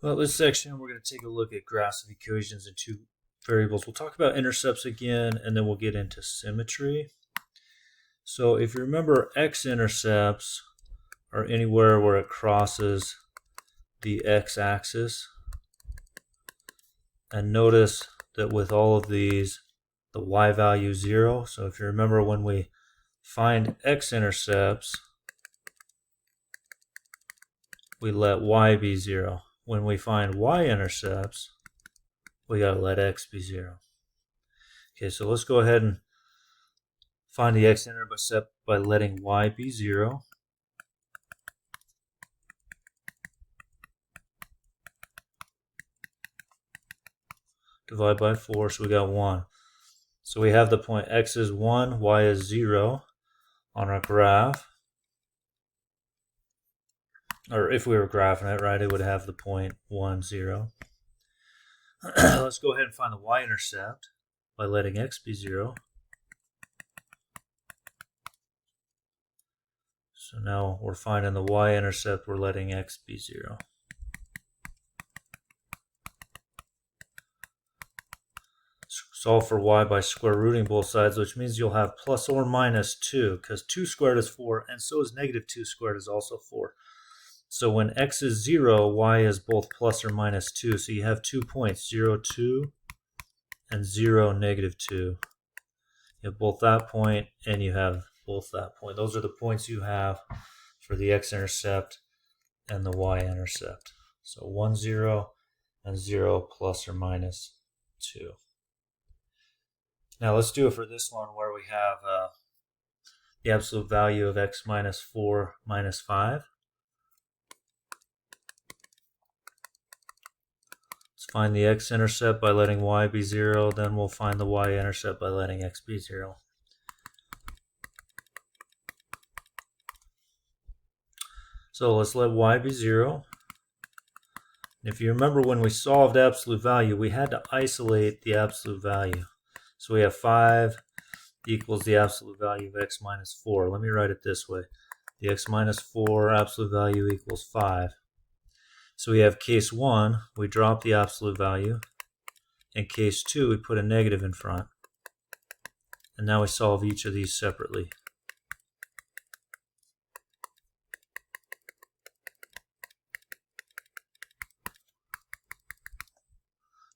Well, this section we're going to take a look at graphs of equations in two variables. We'll talk about intercepts again, and then we'll get into symmetry. So if you remember, x-intercepts are anywhere where it crosses the x-axis. And notice that with all of these, the y value is 0. So if you remember, when we find x-intercepts, we let y be 0. When we find y-intercepts, we got to let x be 0. Okay, so let's go ahead and find the x-intercept by letting y be 0. Divide by 4, so we got 1. So we have the point x is 1, y is 0 on our graph. Or if we were graphing it, right, it would have the point 1, 0. Let's go ahead and find the y-intercept by letting x be 0. So now we're finding the y-intercept, we're letting x be 0. Solve for y by square rooting both sides, which means you'll have plus or minus 2, because 2 squared is 4, and so is negative 2 squared is also 4. So when x is 0, y is both plus or minus 2. So you have 2 points, 0, 2, and 0, negative 2. You have both that point, and you have both that point. Those are the points you have for the x-intercept and the y-intercept. So 1, 0, and 0 plus or minus 2. Now let's do it for this one where we have the absolute value of x minus 4 minus 5. Let's find the x-intercept by letting y be 0. Then we'll find the y-intercept by letting x be 0. So let's let y be 0. If you remember, when we solved absolute value, we had to isolate the absolute value. So we have 5 equals the absolute value of x minus 4. Let me write it this way. The x minus 4 absolute value equals 5. So we have case 1, we drop the absolute value. In case 2, we put a negative in front. And now we solve each of these separately.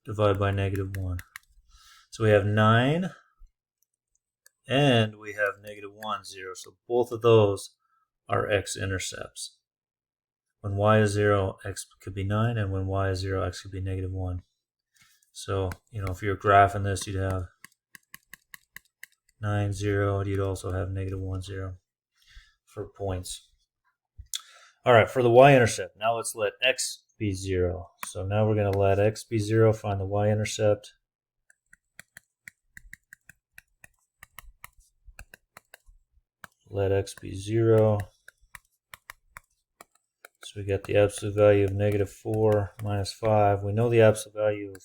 Divide by negative 1. So we have 9, and we have negative 1, 0. So both of those are x-intercepts. When y is 0, x could be 9, and when y is 0, x could be negative 1. So, if you're graphing this, you'd have 9, 0, and you'd also have negative 1, 0 for points. All right, for the y-intercept, now let's let x be 0. So now we're going to let x be 0, find the y-intercept. Let x be 0. So we got the absolute value of negative 4 minus 5. We know the absolute value of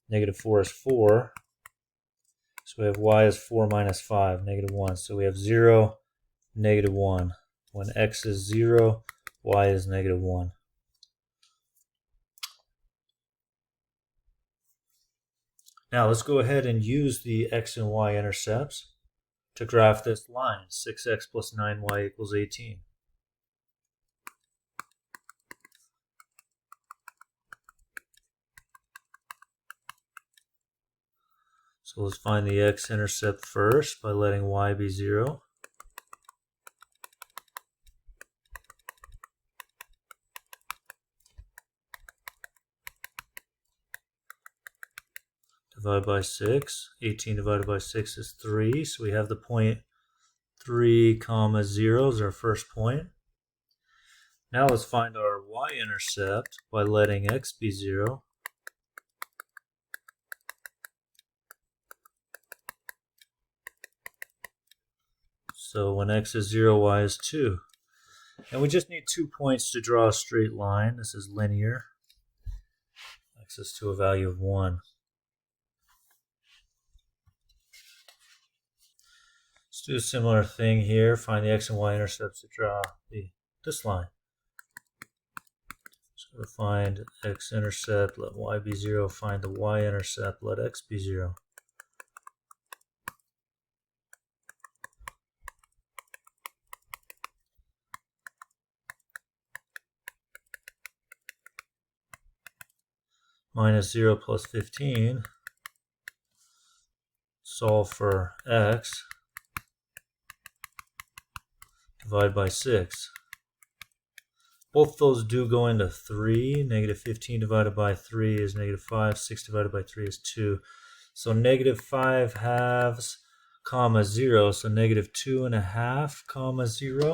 negative 4 is 4. So we have y is 4 minus 5, negative 1. So we have 0, negative 1. When x is 0, y is negative 1. Now let's go ahead and use the x and y intercepts to graph this line, 6x plus 9y equals 18. So let's find the x-intercept first by letting y be 0. Divide by 6. 18 divided by 6 is 3. So we have the point 3, 0 is our first point. Now let's find our y-intercept by letting x be 0. So when x is 0, y is 2. And we just need 2 points to draw a straight line. This is linear. X is to a value of 1. Let's do a similar thing here. Find the x and y intercepts to draw this line. So So find x-intercept, let y be 0. Find the y-intercept, let x be 0. Minus 0 plus 15. Solve for x. Divide by 6. Both those do go into 3. Negative 15 divided by 3 is negative 5. 6 divided by 3 is 2. So negative 5 halves, comma 0. So negative 2.5, comma 0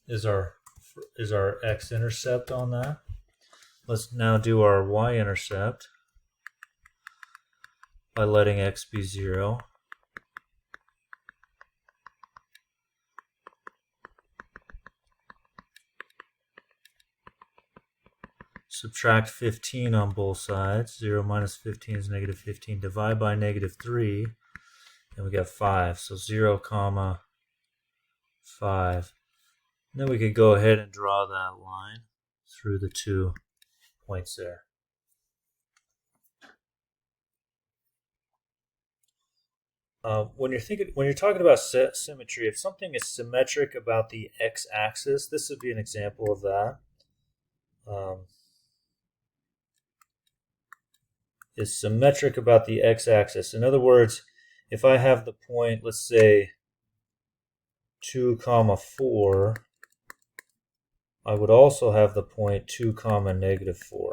is our x-intercept on that. Let's now do our y-intercept by letting x be 0. Subtract 15 on both sides. 0 minus 15 is negative 15. Divide by negative 3, and we got 5. So 0, comma 5. And then we could go ahead and draw that line through the 2 points there. When you're talking about symmetry, if something is symmetric about the x-axis, this would be an example of that. Is symmetric about the x-axis. In other words, if I have the point, let's say 2, comma 4, I would also have the point 2, comma negative 4.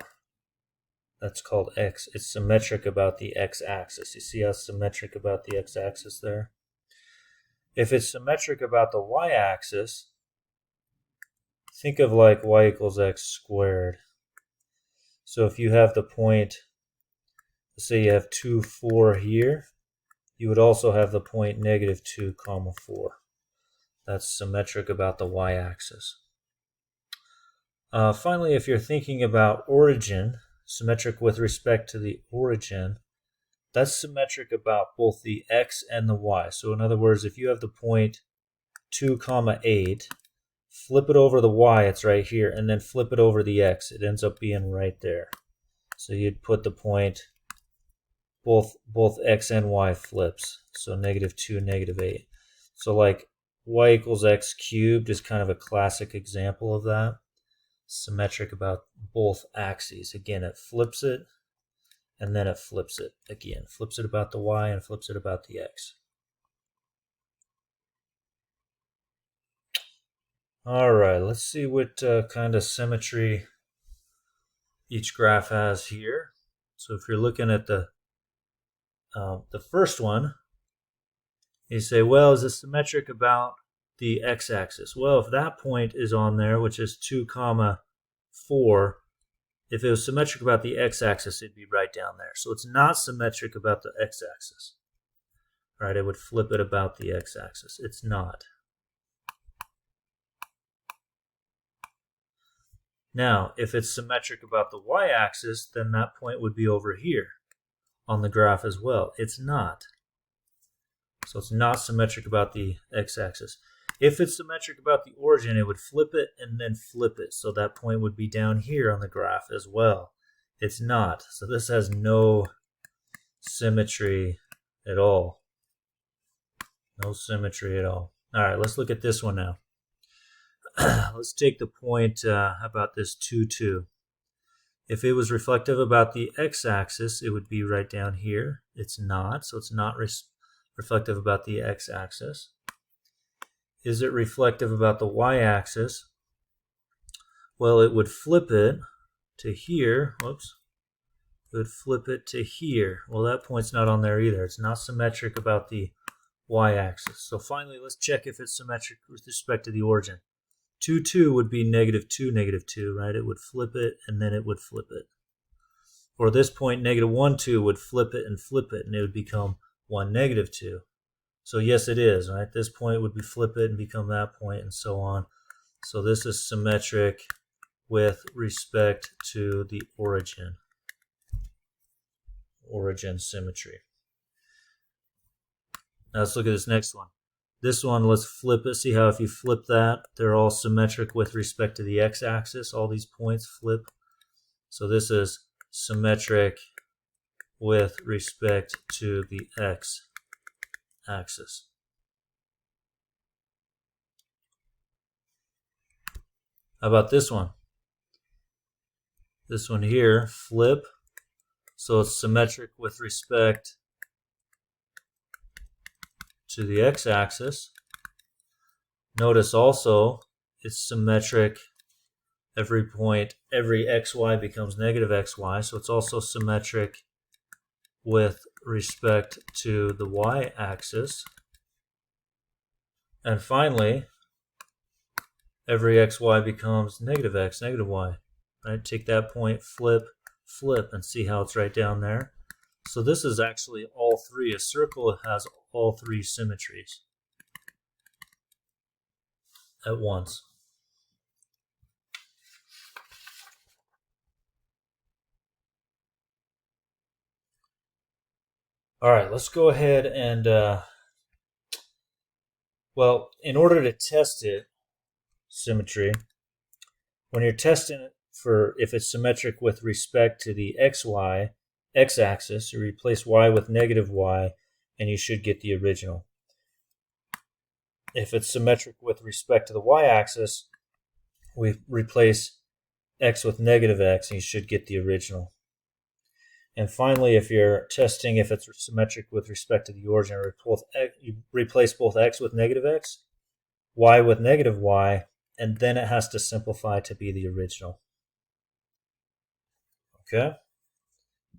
That's called x. It's symmetric about the x-axis. You see how symmetric about the x-axis there? If it's symmetric about the y-axis, think of like y equals x squared. So if you have the point, let's say you have 2, 4 here, you would also have the point negative 2, comma 4. That's symmetric about the y-axis. Finally, if you're thinking about origin, symmetric with respect to the origin, that's symmetric about both the x and the y. So in other words, if you have the point 2, comma 8, flip it over the y, it's right here, and then flip it over the x. It ends up being right there. So you'd put the point, both x and y flips. So negative 2, negative 8. So like y equals x cubed is kind of a classic example of that. Symmetric about both axes. Again, it flips it, and then it flips it again. Flips it about the y and flips it about the x. All right, let's see what kind of symmetry each graph has here. So if you're looking at the first one, you say, well, is it symmetric about the x-axis? Well, if that point is on there, which is 2, comma 4, if it was symmetric about the x-axis, it'd be right down there. So it's not symmetric about the x-axis. Right? It would flip it about the x-axis. It's not. Now, if it's symmetric about the y-axis, then that point would be over here on the graph as well. It's not. So it's not symmetric about the x-axis. If it's symmetric about the origin, it would flip it and then flip it. So that point would be down here on the graph as well. It's not. So this has no symmetry at all. No symmetry at all. All right, let's look at this one now. Let's take the point, how about this 2, 2. If it was reflective about the x-axis, it would be right down here. It's not, so it's not reflective about the x-axis. Is it reflective about the y-axis? Well, it would flip it to here. Whoops. It would flip it to here. Well, that point's not on there either. It's not symmetric about the y-axis. So finally, let's check if it's symmetric with respect to the origin. 2, 2 would be negative 2, negative 2, right? It would flip it, and then it would flip it. Or this point, negative 1, 2 would flip it, and it would become 1, negative 2. So yes, it is, right? This point would be flip it and become that point, and so on. So this is symmetric with respect to the origin. Origin symmetry. Now let's look at this next one. This one, let's flip it. See how if you flip that, they're all symmetric with respect to the x-axis. All these points flip So this is symmetric with respect to the x-axis. How about this one? This one here, flip. So it's symmetric with respect to the x-axis. Notice also it's symmetric every point, every xy becomes negative xy, so it's also symmetric with respect to the y-axis. And finally, every xy becomes negative x, negative y. Right? Take that point, flip, flip, and see how it's right down there. So this is actually all three. A circle has all three symmetries at once. All right, let's go ahead and, well, in order to test it, symmetry, when you're testing it for if it's symmetric with respect to the x-axis, you replace y with negative y, and you should get the original. If it's symmetric with respect to the y-axis, we replace x with negative x, and you should get the original. And finally, if you're testing if it's symmetric with respect to the origin, you replace both x with negative x, y with negative y, and then it has to simplify to be the original. Okay?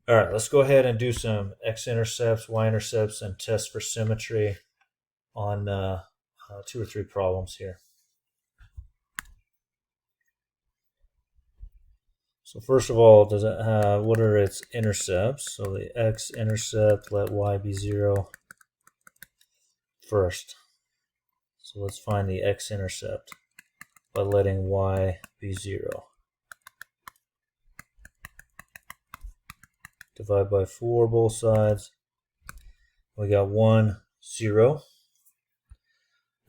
All right, let's go ahead and do some x-intercepts, y-intercepts, and test for symmetry on 2 or 3 problems here. So first of all, does it have, what are its intercepts? So the x-intercept, let y be 0 first. So let's find the x-intercept by letting y be 0. Divide by 4 both sides. We got 1, 0.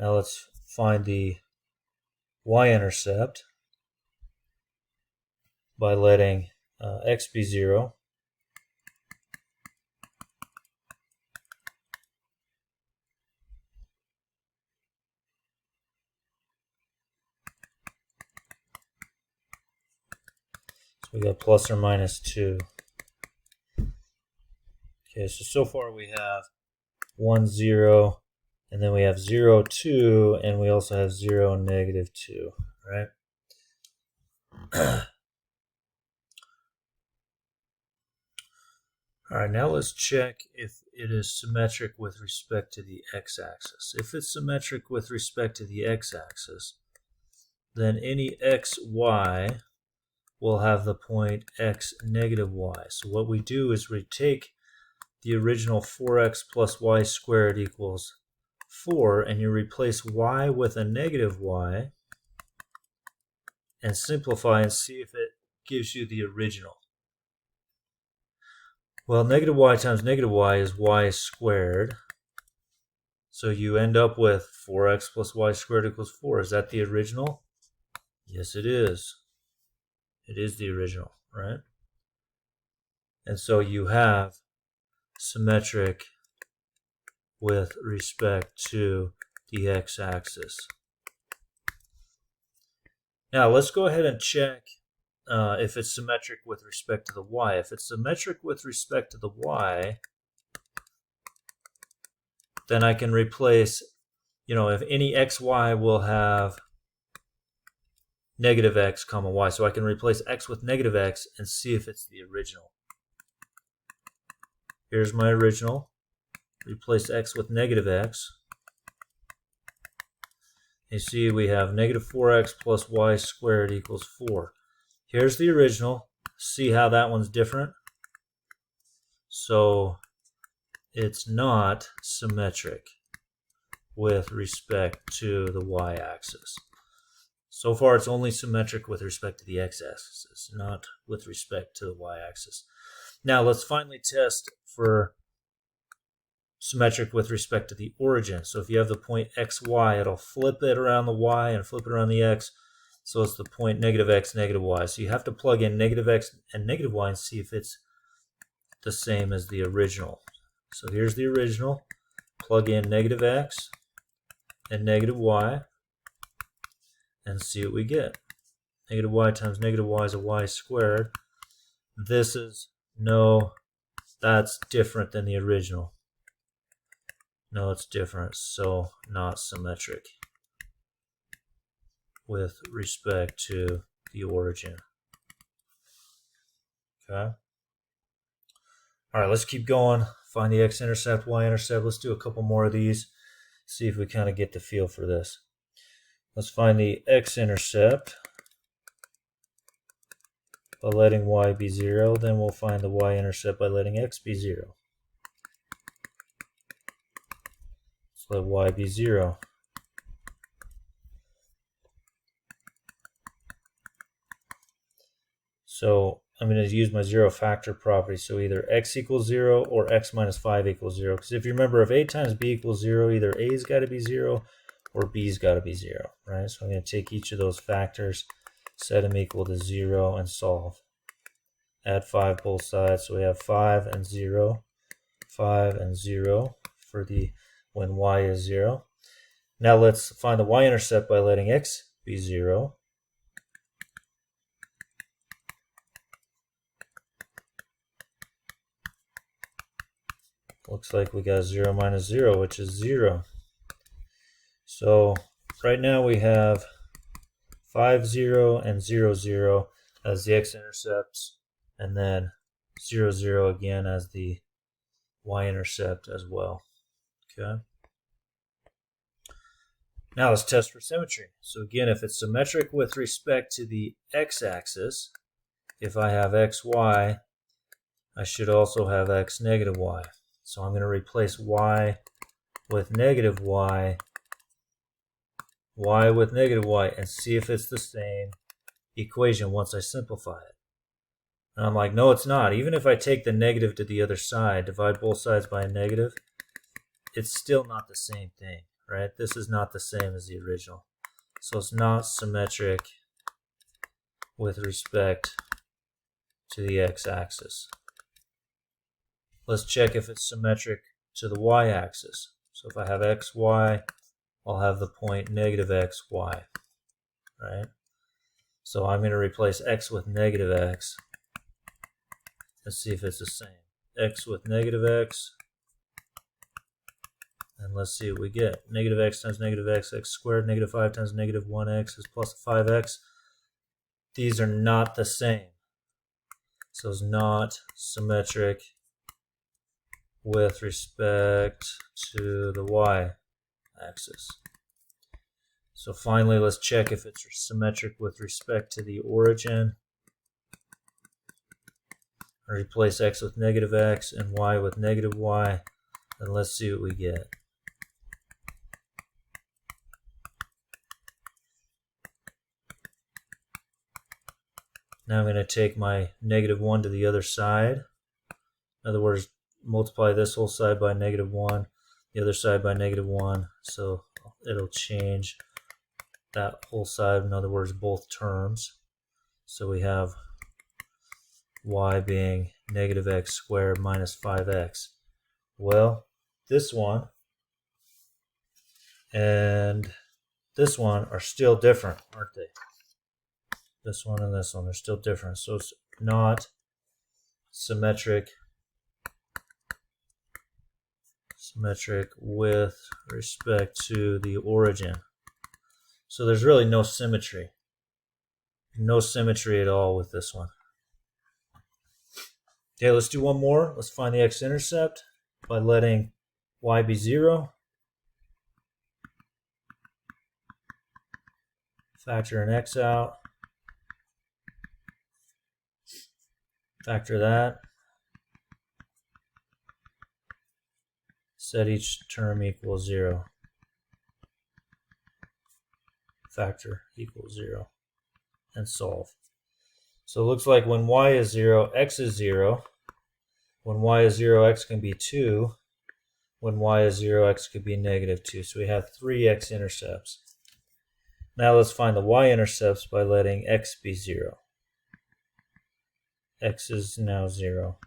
Now let's find the y-intercept by letting x be 0. So we got plus or minus 2. Okay, so far we have 1, 0, and then we have 0, 2, and we also have 0, negative 2, right? All right, now let's check if it is symmetric with respect to the x-axis. If it's symmetric with respect to the x-axis, then any xy will have the point x negative y. So what we do is we take the original 4x plus y squared equals 4, and you replace y with a negative y and simplify and see if it gives you the original. Well, negative y times negative y is y squared. So you end up with 4x plus y squared equals 4. Is that the original? Yes, it is. It is the original, right? And so you have symmetric with respect to the x-axis. Now let's go ahead and check if it's symmetric with respect to the y. If it's symmetric with respect to the y, then I can replace, if any xy will have negative x comma y. So I can replace x with negative x and see if it's the original. Here's my original. Replace x with negative x. You see we have negative 4x plus y squared equals 4. Here's the original. See how that one's different? So it's not symmetric with respect to the y-axis. So far it's only symmetric with respect to the x-axis, not with respect to the y-axis. Now let's finally test for symmetric with respect to the origin. So if you have the point xy, it'll flip it around the y and flip it around the x. So it's the point negative x, negative y. So you have to plug in negative x and negative y and see if it's the same as the original. So here's the original. Plug in negative x and negative y and see what we get. Negative y times negative y is a y squared. This is, no, that's different than the original. No, it's different, so not symmetric with respect to the origin. Okay. All right, let's keep going. Find the x-intercept, y-intercept. Let's do a couple more of these. See if we kind of get the feel for this. Let's find the x-intercept by letting y be 0. Then we'll find the y-intercept by letting x be 0. Let's let y be 0. So I'm going to use my zero factor property. So either x equals 0 or x minus 5 equals 0. Because if you remember, if a times b equals 0, either a's got to be 0 or b's got to be 0. Right? So I'm going to take each of those factors, set them equal to 0, and solve. Add 5 both sides. So we have 5 and 0. 5 and 0 for the when y is 0. Now let's find the y-intercept by letting x be 0. Looks like we got 0 minus 0, which is 0. So right now we have 5, 0, and 0, 0 as the x-intercepts, and then 0, 0 again as the y-intercept as well. Okay. Now let's test for symmetry. So again, if it's symmetric with respect to the x-axis, if I have x, y, I should also have x, negative y. So I'm going to replace y with negative y with negative y, and see if it's the same equation once I simplify it. And I'm like, no, it's not. Even if I take the negative to the other side, divide both sides by a negative, it's still not the same thing, right? This is not the same as the original. So it's not symmetric with respect to the x-axis. Let's check if it's symmetric to the y-axis. So if I have x, y, I'll have the point negative x, y, right? So I'm going to replace x with negative x. Let's see if it's the same. X with negative x. And let's see what we get. Negative x times negative x, x squared. Negative 5 times negative 1x is plus 5x. These are not the same. So it's not symmetric with respect to the y-axis. So finally, let's check if it's symmetric with respect to the origin. I replace x with negative x and y with negative y, and let's see what we get. Now I'm going to take my negative 1 to the other side. In other words, multiply this whole side by negative 1, the other side by negative 1, so it'll change that whole side, in other words, both terms. So we have y being negative x squared minus 5x. Well, this one and this one are still different, aren't they? This one and this one are still different, so it's not symmetric with respect to the origin. So there's really no symmetry. No symmetry at all with this one. Okay, let's do one more. Let's find the x-intercept by letting y be 0. Factor an x out. Factor that. Set each term equals 0. Factor equals 0. And solve. So it looks like when y is 0, x is 0. When y is 0, x can be 2. When y is 0, x could be negative 2. So we have 3 x-intercepts. Now let's find the y-intercepts by letting x be 0. X is now 0.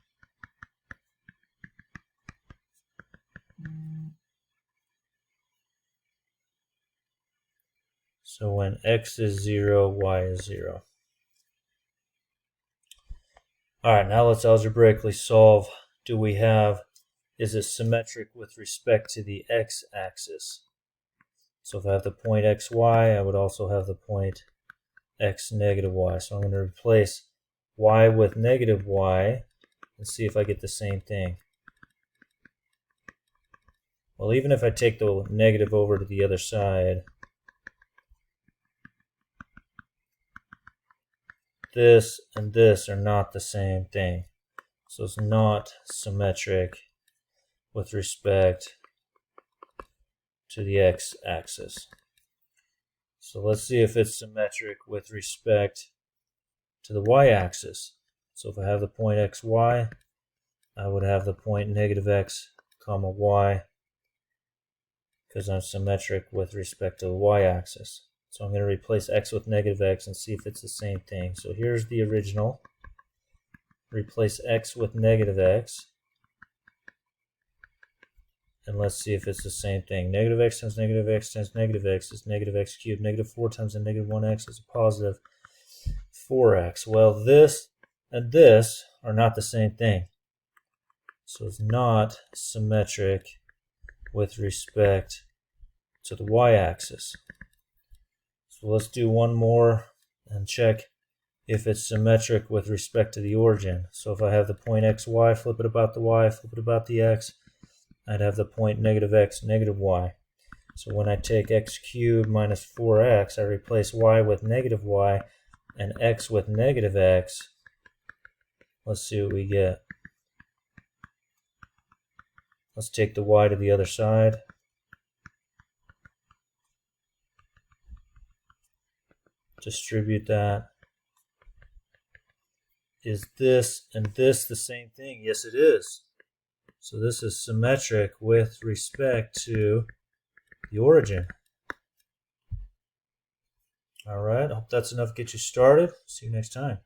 So when x is 0, y is 0. Alright, now let's algebraically solve. Is it symmetric with respect to the x-axis? So if I have the point xy, I would also have the point x negative y. So I'm going to replace y with negative y and see if I get the same thing. Well, even if I take the negative over to the other side, this and this are not the same thing. So it's not symmetric with respect to the x-axis. So let's see if it's symmetric with respect to the y-axis. So if I have the point xy, I would have the point negative x comma y, because I'm symmetric with respect to the y-axis. So I'm going to replace x with negative x and see if it's the same thing. So here's the original. Replace x with negative x. And let's see if it's the same thing. Negative x times negative x times negative x is negative x cubed. Negative 4 times a negative 1x is a positive 4x. Well, this and this are not the same thing. So it's not symmetric with respect to the y-axis. So let's do one more and check if it's symmetric with respect to the origin. So if I have the point xy, flip it about the y, flip it about the x, I'd have the point negative x, negative y. So when I take x cubed minus 4x, I replace y with negative y and x with negative x. Let's see what we get. Let's take the y to the other side. Distribute that. Is this and this the same thing? Yes, it is. So this is symmetric with respect to the origin. All right, I hope that's enough to get you started. See you next time.